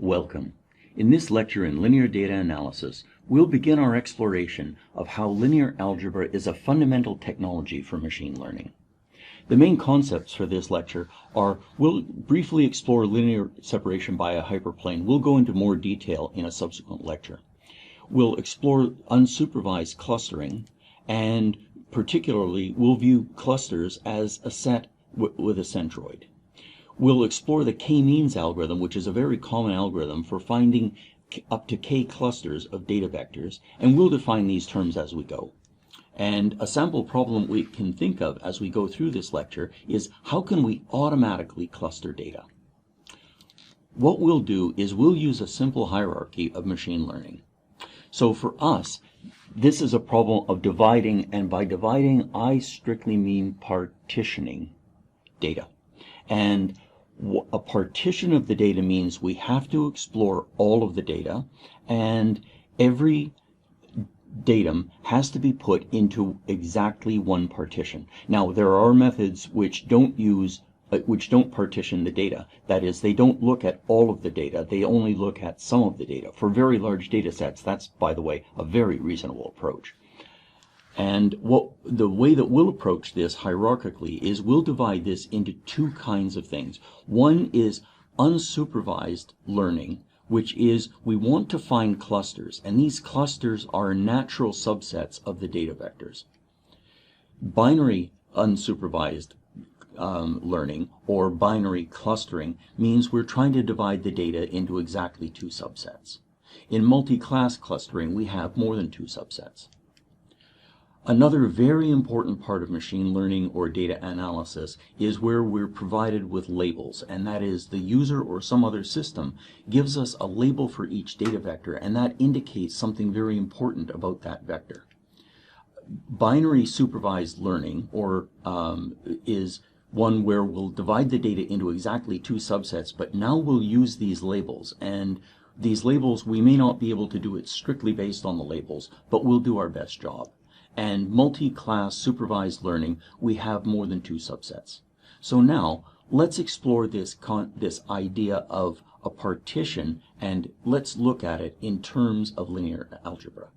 Welcome. In this lecture in linear data analysis, we'll begin our exploration of how linear algebra is a fundamental technology for machine learning. The main concepts for this lecture are, we'll briefly explore linear separation by a hyperplane. We'll go into more detail in a subsequent lecture. We'll explore unsupervised clustering, and particularly we'll view clusters as a set with a centroid. We'll explore the k-means algorithm, which is a very common algorithm for finding up to k clusters of data vectors, and we'll define these terms as we go. And a sample problem we can think of as we go through this lecture is, how can we automatically cluster data? What we'll do is we'll use a simple hierarchy of machine learning. So for us, this is a problem of dividing, and by dividing I strictly mean partitioning data. And a partition of the data means we have to explore all of the data, and every datum has to be put into exactly one partition. Now, there are methods which don't partition the data. That is, they don't look at all of the data, they only look at some of the data. For very large data sets, that's, by the way, a very reasonable approach. And the way that we'll approach this hierarchically is we'll divide this into two kinds of things. One is unsupervised learning, which is we want to find clusters, and these clusters are natural subsets of the data vectors. Binary unsupervised learning, or binary clustering, means we're trying to divide the data into exactly two subsets. In multi-class clustering, we have more than two subsets. Another very important part of machine learning or data analysis is where we're provided with labels, and that is the user or some other system gives us a label for each data vector, and that indicates something very important about that vector. Binary supervised learning is one where we'll divide the data into exactly two subsets, but now we'll use these labels, and these labels, we may not be able to do it strictly based on the labels, but we'll do our best job. And multi-class supervised learning, we have more than two subsets. So now, let's explore this idea of a partition, and let's look at it in terms of linear algebra.